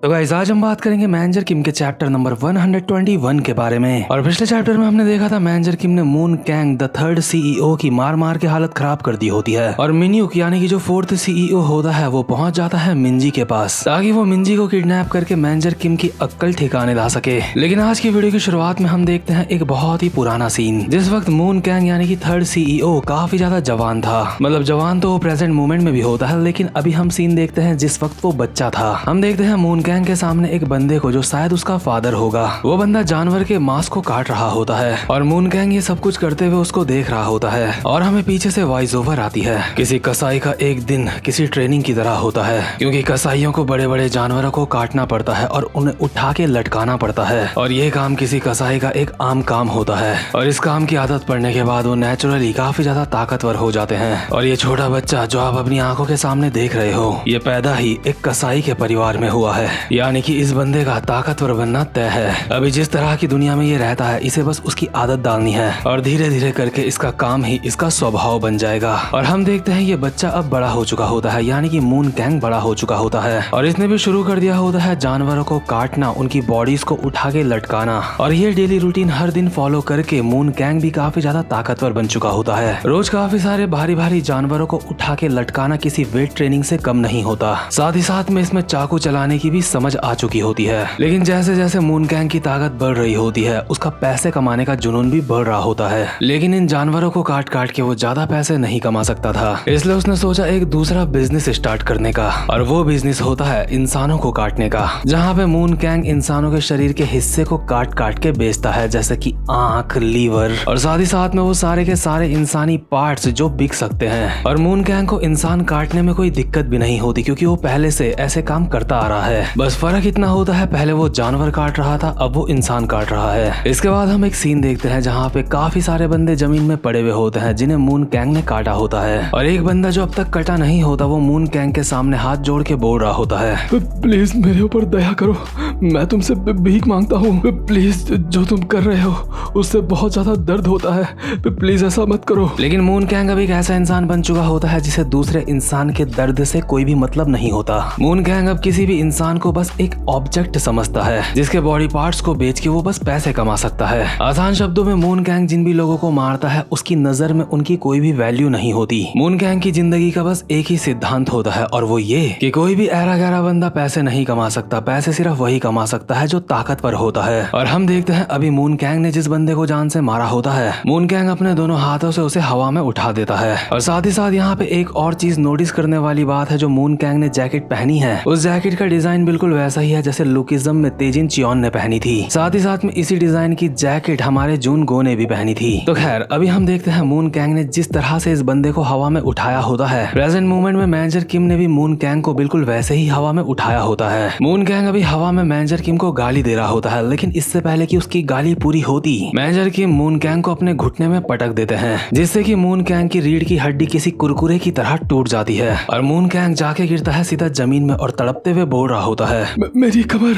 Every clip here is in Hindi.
तो गाइस आज हम बात करेंगे मैनेजर किम के चैप्टर नंबर 121 के बारे में। और पिछले चैप्टर में हमने देखा था मैनेजर किम ने moon Kang the third CEO की मार मार के हालत खराब कर दी होती है और मिन्यूक यानी कि जो फोर्थ सीईओ होता है वो पहुंच जाता है मिंजी के पास ताकि वो मिंजी को किडनैप करके मैनेजर किम की अक्ल ठिकाने ला सके। लेकिन आज की वीडियो की शुरुआत में हम देखते हैं एक बहुत ही पुराना सीन जिस वक्त मून कैंग यानी कि थर्ड सीईओ काफी ज्यादा जवान था। मतलब जवान तो वो प्रेजेंट मोमेंट में भी होता है, लेकिन अभी हम सीन देखते हैं जिस वक्त वो बच्चा था। हम देखते हैं मून कैंग के सामने एक बंदे को जो शायद उसका फादर होगा। वो बंदा जानवर के मांस को काट रहा होता है और मून कैंग ये सब कुछ करते हुए उसको देख रहा होता है। और हमें पीछे से वॉइस ओवर आती है। किसी कसाई का एक दिन किसी ट्रेनिंग की तरह होता है क्योंकि कसाईयों को बड़े बड़े जानवरों को काटना पड़ता है और उन्हें उठा के लटकाना पड़ता है और ये काम किसी कसाई का एक आम काम होता है। और इस काम की आदत पड़ने के बाद वो नेचुरली काफी ज्यादा ताकतवर हो जाते हैं। और ये छोटा बच्चा जो आप अपनी आंखों के सामने देख रहे हो ये पैदा ही एक कसाई के परिवार में हुआ है, यानी कि इस बंदे का ताकतवर बनना तय है। अभी जिस तरह की दुनिया में ये रहता है इसे बस उसकी आदत डालनी है और धीरे धीरे करके इसका काम ही इसका स्वभाव बन जाएगा। और हम देखते हैं ये बच्चा अब बड़ा हो चुका होता है, यानी कि मून कैंग बड़ा हो चुका होता है और इसने भी शुरू कर दिया होता है जानवरों को काटना, उनकी बॉडीज को उठा के लटकाना। और ये डेली रूटीन हर दिन फॉलो करके मून कैंग भी काफी ज्यादा ताकतवर बन चुका होता है। रोज काफी सारे भारी भारी जानवरों को उठा के लटकाना किसी वेट ट्रेनिंग से कम नहीं होता। साथ ही साथ में इसमें चाकू चलाने की भी समझ आ चुकी होती है। लेकिन जैसे जैसे मून कैंग की ताकत बढ़ रही होती है उसका पैसे कमाने का जुनून भी बढ़ रहा होता है। लेकिन इन जानवरों को काट काट के वो ज्यादा पैसे नहीं कमा सकता था, इसलिए उसने सोचा एक दूसरा बिजनेस स्टार्ट करने का। और वो बिजनेस होता है इंसानों को काटने का, जहाँ पे मून कैंग इंसानों के शरीर के हिस्से को काट काट के बेचता है, जैसे कि आंख, लीवर और साथ ही साथ में वो सारे के सारे इंसानी पार्ट्स जो बिक सकते हैं। और मून कैंग को इंसान काटने में कोई दिक्कत भी नहीं होती क्योंकि वो पहले से ऐसे काम करता आ रहा है। बस फर्क इतना होता है पहले वो जानवर काट रहा था, अब वो इंसान काट रहा है। इसके बाद हम एक सीन देखते हैं जहाँ पे काफी सारे बंदे जमीन में पड़े हुए होते हैं जिन्हें मून कैंग ने काटा होता है। और एक बंदा जो अब तक कटा नहीं होता वो मून कैंग के सामने हाथ जोड़ के बोल रहा होता है, प्लीज मेरे ऊपर दया करो, मैं तुमसे भीख मांगता हूँ। प्लीज जो तुम कर रहे हो उससे बहुत ज्यादा दर्द होता है, प्लीज ऐसा मत करो। लेकिन मून कैंग अब एक ऐसा इंसान बन चुका होता है जिसे दूसरे इंसान के दर्द से कोई भी मतलब नहीं होता। मून कैंग अब किसी भी इंसान को बस एक ऑब्जेक्ट समझता है जिसके बॉडी पार्ट्स को बेच के वो बस पैसे कमा सकता है। आसान शब्दों में मून कैंग जिन भी लोगों को मारता है उसकी नजर में उनकी कोई भी वैल्यू नहीं होती। मून कैंग की जिंदगी का बस एक ही सिद्धांत होता है और वो ये कि कोई भी ऐरा गैरा बंदा पैसे नहीं कमा सकता, पैसे सिर्फ वही कमा सकता है जो ताकतवर होता है। और हम देखते हैं अभी मून कैंग ने जिस बंदे को जान से मारा होता है मून कैंग अपने दोनों हाथों से उसे हवा में उठा देता है। और साथ ही साथ यहाँ पे एक और चीज नोटिस करने वाली बात है, जो मून कैंग ने जैकेट पहनी है उस जैकेट का डिजाइन बिल्कुल वैसा ही है जैसे लुकिज्म में तेजिन चियोन ने पहनी थी। साथ ही साथ में इसी डिजाइन की जैकेट हमारे जून गो ने भी पहनी थी। तो खैर अभी हम देखते हैं मून कैंग ने जिस तरह से इस बंदे को हवा में उठाया होता है, प्रेजेंट मोमेंट में मैनेजर किम ने भी मून कैंग को बिल्कुल वैसे ही हवा में उठाया होता है। मून कैंग अभी हवा में मैनेजर किम को गाली दे रहा होता है, लेकिन इससे पहले कि उसकी गाली पूरी होती मैनेजर किम मून कैंग को अपने घुटने में पटक देते हैं, जिससे कि मून कैंग की रीढ़ की हड्डी किसी कुरकुरे की तरह टूट जाती है और मून कैंग जाके गिरता है सीधा जमीन में और तड़पते हुए बोल रहा होता है, मेरी कमर,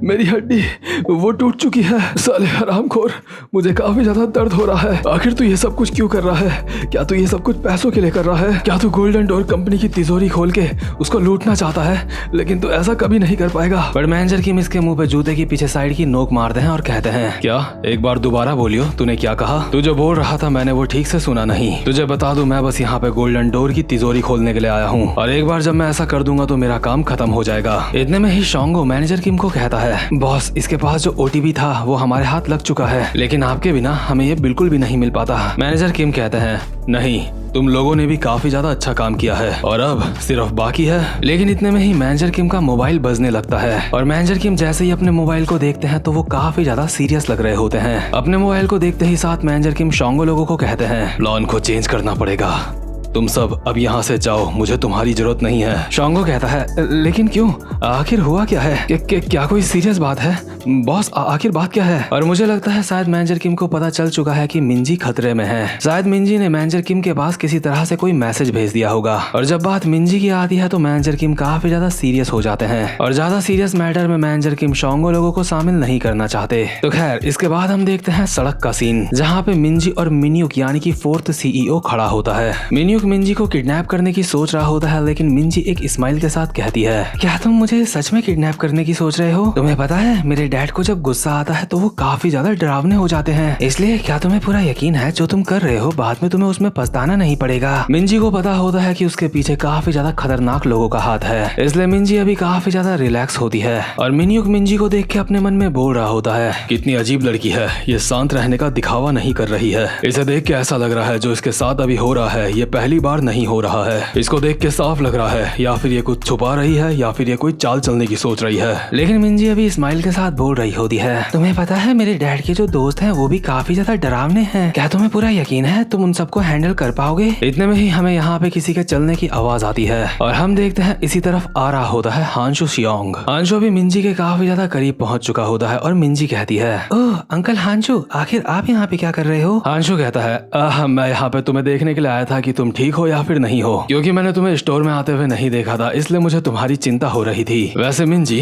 मेरी हड्डी वो टूट चुकी है। साले हरामखोर, मुझे काफी ज्यादा दर्द हो रहा है। आखिर तू ये सब कुछ क्यों कर रहा है? क्या तू ये सब कुछ पैसों के लिए कर रहा है? क्या तू गोल्डन डोर कंपनी की तिजोरी खोल के उसको लूटना चाहता है? लेकिन तू ऐसा कभी नहीं कर पाएगा। पर मैनेजर किम इसके मुंह पे जूते की पीछे साइड की नोक मारते हैं और कहते हैं, क्या? एक बार दोबारा बोलियो, तूने क्या कहा? तू जो बोल रहा था मैंने वो ठीक से सुना नहीं। तुझे बता दूं मैं बस यहाँ पे गोल्डन डोर की तिजोरी खोलने के लिए आया हूँ और एक बार जब मैं ऐसा कर दूंगा तो मेरा काम खत्म हो जाएगा। इतने में ही शोंगो मैनेजर किम को कहता है, बॉस इसके पास जो ओटीपी था वो हमारे हाथ लग चुका है, लेकिन आपके बिना हमें ये बिल्कुल भी नहीं मिल पाता। मैनेजर किम कहते हैं, नहीं तुम लोगों ने भी काफी ज्यादा अच्छा काम किया है और अब सिर्फ बाकी है। लेकिन इतने में ही मैनेजर किम का मोबाइल बजने लगता है और मैनेजर किम जैसे ही अपने मोबाइल को देखते हैं तो वो काफी ज्यादा सीरियस लग रहे होते हैं। अपने मोबाइल को देखते ही साथ मैनेजर किम शोंगो लोगों को कहते हैं, प्लान को चेंज करना पड़ेगा, तुम सब अब यहाँ से जाओ, मुझे तुम्हारी जरूरत नहीं है। शोंगो कहता है, लेकिन क्यों? आखिर हुआ क्या है? क्या कोई सीरियस बात है? बॉस आखिर बात क्या है? और मुझे लगता है शायद मैनेजर किम को पता चल चुका है कि मिंजी खतरे में है। शायद मिंजी ने मैनेजर किम के पास किसी तरह से कोई मैसेज भेज दिया होगा और जब बात मिंजी की आती है तो मैनेजर किम काफी ज्यादा सीरियस हो जाते हैं और ज्यादा सीरियस मैटर में मैनेजर किम शोंगो लोगों को शामिल नहीं करना चाहते। तो खैर इसके बाद हम देखते हैं सड़क का सीन, जहाँ पे मिंजी और मिन्यूक यानी कि फोर्थ सीईओ खड़ा होता है। मिन्यूक मिन्यूक मिंजी को किडनैप करने की सोच रहा होता है, लेकिन मिंजी एक स्माइल के साथ कहती है, क्या तुम मुझे सच में किडनैप करने की सोच रहे हो? तुम्हें पता है मेरे डैड को जब गुस्सा आता है तो वो काफी ज्यादा डरावने हो जाते हैं, इसलिए क्या तुम्हें पूरा यकीन है जो तुम कर रहे हो बाद में तुम्हें उसमें पछताना नहीं पड़ेगा? मिंजी को पता होता है कि उसके पीछे काफी ज्यादा खतरनाक लोगों का हाथ है, इसलिए मिंजी अभी काफी ज्यादा रिलैक्स होती है और मिन्यूक मिंजी को देख के अपने मन में बोल रहा होता है, कितनी अजीब लड़की है, ये शांत रहने का दिखावा नहीं कर रही है। इसे देख के ऐसा लग रहा है जो इसके साथ अभी हो रहा है ये पहली बार नहीं हो रहा है। इसको देख के साफ लग रहा है या फिर ये कुछ छुपा रही है या फिर ये कोई चाल चलने की सोच रही है। लेकिन मिंजी अभी स्माइल के साथ बोल रही होती है, तुम्हें पता है मेरे डैड के जो दोस्त हैं वो भी काफी ज्यादा डरावने हैं, क्या तुम्हें पूरा यकीन है तुम उन सबको हैंडल कर पाओगे? इतने में ही हमें यहाँ पे किसी के चलने की आवाज आती है और हम देखते हैं इसी तरफ आ रहा होता है हांशु शियोंग। हांशु भी मिंजी के काफी ज्यादा करीब पहुंच चुका होता है और मिंजी कहती है, ओह अंकल हांशु, आखिर आप यहाँ पे क्या कर रहे हो? हांशु कहता है, मैं यहाँ पे तुम्हें देखने के लिए आया था कि तुम ठीक हो या फिर नहीं हो, क्योंकि मैंने तुम्हें स्टोर में आते हुए नहीं देखा था, इसलिए मुझे तुम्हारी चिंता हो रही थी। वैसे मिंजी,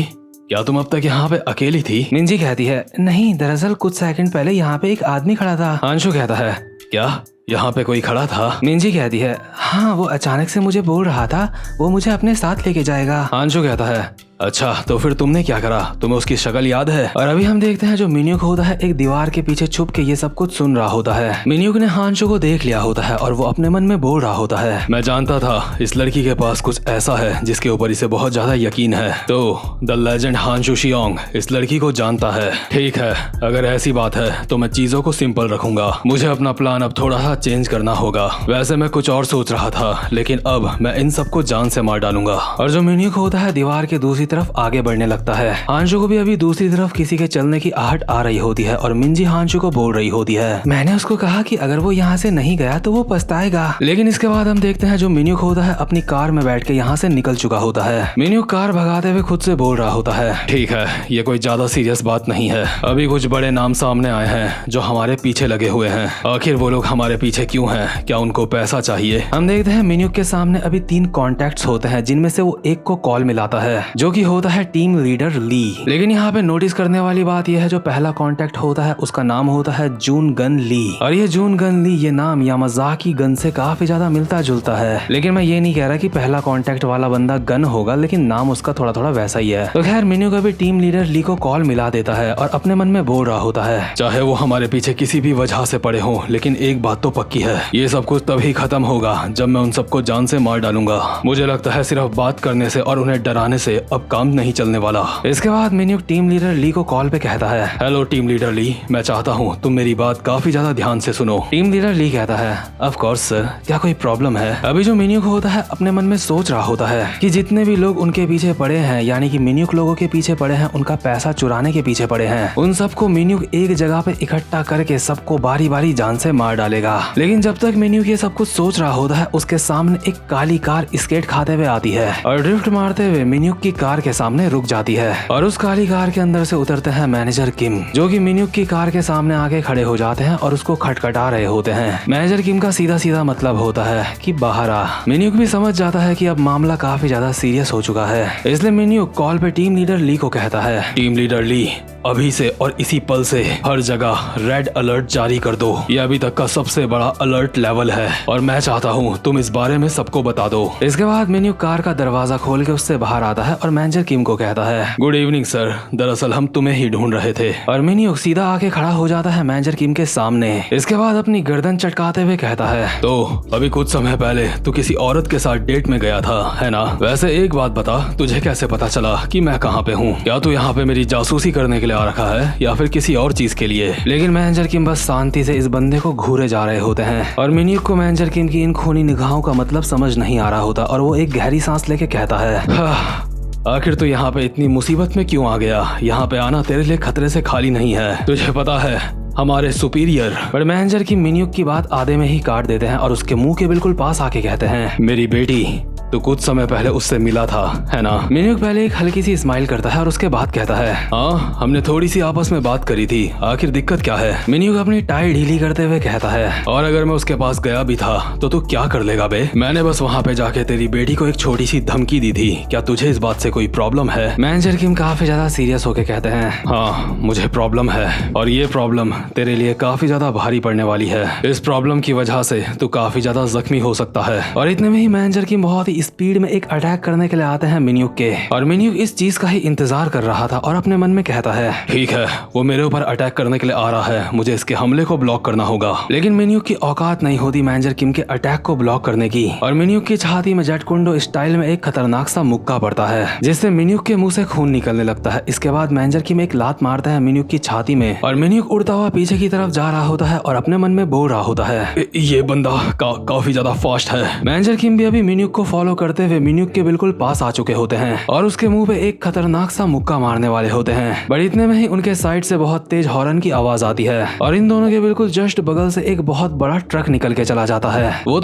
क्या तुम अब तक यहाँ पे अकेली थी? मिंजी कहती है, नहीं, दरअसल कुछ सेकंड पहले यहाँ पे एक आदमी खड़ा था। हांशु कहता है, क्या यहाँ पे कोई खड़ा था? मिंजी कहती है, हाँ, वो अचानक से मुझे बोल रहा था वो मुझे अपने साथ लेके जाएगा। हांशु कहता है, अच्छा तो फिर तुमने क्या करा? तुम्हें उसकी शक्ल याद है? और अभी हम देखते हैं जो मिन्यूक होता है एक दीवार के पीछे छुप के ये सब कुछ सुन रहा होता है। मिन्यूक ने हांशु को देख लिया होता है और वो अपने मन में बोल रहा होता है, मैं जानता था इस लड़की के पास कुछ ऐसा है जिसके ऊपर इसे बहुत ज्यादा यकीन है। तो द लेजेंड हांशु शियोंग इस लड़की को जानता है। ठीक है, अगर ऐसी बात है तो मैं चीजों को सिंपल रखूंगा। मुझे अपना प्लान अब थोड़ा सा चेंज करना होगा। वैसे मैं कुछ और सोच रहा था, लेकिन अब मैं इन सबको जान से मार डालूंगा। और जो मिन्यूक होता है दीवार के दूसरी तरफ आगे बढ़ने लगता है। हांशु को भी अभी दूसरी तरफ किसी के चलने की आहट आ रही होती है और मिंजी हांशु को बोल रही होती है, मैंने उसको कहा कि अगर वो यहाँ से नहीं गया तो वो पछताएगा। लेकिन इसके बाद हम देखते हैं जो मिन्यूक होता है अपनी कार में बैठ के यहाँ से निकल चुका होता है। मिन्यूक कार भगाते हुए खुद से बोल रहा होता है, ठीक है, ये कोई ज्यादा सीरियस बात नहीं है। अभी कुछ बड़े नाम सामने आए हैं जो हमारे पीछे लगे हुए हैं। आखिर वो लोग हमारे पीछे क्यों हैं? क्या उनको पैसा चाहिए? हम देखते हैं मिन्यूक के सामने अभी 3 कॉन्टेक्ट्स होते हैं, जिनमें से वो एक को कॉल मिलाता है जो कि होता है टीम लीडर ली। लेकिन यहाँ पे नोटिस करने वाली बात यह है जो पहला कांटेक्ट होता है उसका नाम होता है जून गन ली। और ये जून गन ली ये नाम यामाज़ाकी गन से काफी ज्यादा मिलता जुलता है। लेकिन मैं ये नहीं कह रहा कि पहला कांटेक्ट वाला बंदा गन होगा, लेकिन नाम उसका थोड़ा थोड़ा वैसा ही है। तो खैर मिन्यूक अभी टीम लीडर ली को कॉल मिला देता है और अपने मन में बोल रहा होता है, चाहे वो हमारे पीछे किसी भी वजह से पड़े हो, लेकिन एक बात तो पक्की है, ये सब कुछ तभी खत्म होगा जब मैं उन सबको जान से मार डालूंगा। मुझे लगता है सिर्फ बात करने से और उन्हें डराने से अब काम नहीं चलने वाला। इसके बाद मिन्यूक टीम लीडर ली को कॉल पे कहता है, हेलो टीम लीडर ली, मैं चाहता हूँ तुम मेरी बात काफी ज्यादा ध्यान से सुनो। टीम लीडर ली कहता है, ऑफ कोर्स सर, क्या कोई प्रॉब्लम है? अभी जो मिन्यूक होता है अपने मन में सोच रहा होता है कि जितने भी लोग उनके पीछे पड़े हैं, यानी कि मिन्यूक लोगों के पीछे पड़े हैं, उनका पैसा चुराने के पीछे पड़े हैं, उन सबको मिन्यूक एक जगह पे इकट्ठा करके सबको बारी बारी जान से मार डालेगा। लेकिन जब तक मिन्यूक ये सब कुछ सोच रहा होता है उसके सामने एक काली कार स्केट खाते हुए आती है और ड्रिफ्ट मारते हुए मिन्यूक की कार के सामने रुक जाती है और उस काली कार के अंदर से उतरते हैं मैनेजर किम, जो कि मिन्यूक की कार के सामने आके खड़े हो जाते हैं और उसको खटखटा रहे होते हैं। मैनेजर किम का सीधा सीधा मतलब होता है कि बाहर आ। मिन्यूक भी समझ जाता है कि अब मामला काफी ज्यादा सीरियस हो चुका है, इसलिए मिन्यूक कॉल पे टीम लीडर ली को कहता है, टीम लीडर ली, अभी से और इसी पल से हर जगह रेड अलर्ट जारी कर दो। ये अभी तक का सबसे बड़ा अलर्ट लेवल है और मैं चाहता हूँ तुम इस बारे में सबको बता दो। इसके बाद मिन्यूक कार का दरवाजा खोल के उससे बाहर आता है और मैनेजर किम को कहता है, गुड इवनिंग सर, दरअसल हम तुम्हें ही ढूंढ रहे थे। और मिन्यूक सीधा आके खड़ा हो जाता है मैनेजर किम के सामने। इसके बाद अपनी गर्दन चटकाते हुए कहता है, तो अभी कुछ समय पहले तू किसी औरत के साथ डेट में गया था, है ना? वैसे एक बात बता, तुझे कैसे पता चला कि मैं कहाँ पे हूँ? क्या तू यहाँ पे मेरी जासूसी करने के लिए आ रखा है या फिर किसी और चीज के लिए? लेकिन मैनेजर किम बस शांति से इस बंदे को घूरे जा रहे होते हैं और मिन्यूक को मैनेजर किम की इन खूनी निगाहों का मतलब समझ नहीं आ रहा होता और वो एक गहरी सांस लेके कहता है, आखिर तू यहाँ पे इतनी मुसीबत में क्यों आ गया? यहाँ पे आना तेरे लिए खतरे से खाली नहीं है, तुझे पता है हमारे सुपीरियर। पर मैनेजर की मिन्यूक की बात आधे में ही काट देते हैं और उसके मुंह के बिल्कुल पास आके कहते हैं, मेरी बेटी तू कुछ समय पहले उससे मिला था, है ना? मिन्यूक पहले एक हल्की सी स्माइल करता है और उसके बाद कहता है, हाँ, हमने थोड़ी सी आपस में बात करी थी, आखिर दिक्कत क्या है? मिन्यूक अपनी टाई ढीली करते हुए कहता है, और अगर मैं उसके पास गया भी था तो तू क्या कर लेगा बे? मैंने बस वहाँ पे जाके तेरी बेटी को एक छोटी सी धमकी दी थी, क्या तुझे इस बात से कोई प्रॉब्लम है? मैनेजर किम काफी ज्यादा सीरियस होके कहते हैं, हाँ, मुझे प्रॉब्लम है और ये प्रॉब्लम तेरे लिए काफी ज्यादा भारी पड़ने वाली है। इस प्रॉब्लम की वजह से तू काफी ज्यादा जख्मी हो सकता है। और इतने में ही मैनेजर किम बहुत ही स्पीड में एक अटैक करने के लिए आते हैं मिन्यूक के, और मिन्यूक इस चीज का ही इंतजार कर रहा था और अपने मन में कहता है, ठीक है, वो मेरे ऊपर अटैक करने के लिए आ रहा है, मुझे इसके हमले को ब्लॉक करना होगा। लेकिन मिन्यूक की औकात नहीं होती मैनेजर किम के अटैक को ब्लॉक करने की, और मिन्यूक की छाती में जेट कुंडो स्टाइल में एक खतरनाक सा मुक्का पड़ता है जिससे मिन्यूक के मुंह से खून निकलने लगता है। इसके बाद मैनेजर किम एक लात मारता है मिन्यूक की छाती में, और मिन्यूक उड़ता हुआ पीछे की तरफ जा रहा होता है और अपने मन में बोल रहा होता है, ये बंदा काफी ज्यादा फास्ट है। मैनेजर किम भी अभी मिन्यूक को फॉलो करते हुए मिन्यूक के बिल्कुल पास आ चुके होते हैं और उसके मुंह पे एक खतरनाक सा मुक्का मारने वाले होते हैं। बट इतने में ही उनके साइड से बहुत तेज हॉर्न की आवाज आती है और इन दोनों के बिल्कुल जस्ट बगल से एक बहुत बड़ा ट्रक निकल के चला जाता है। वो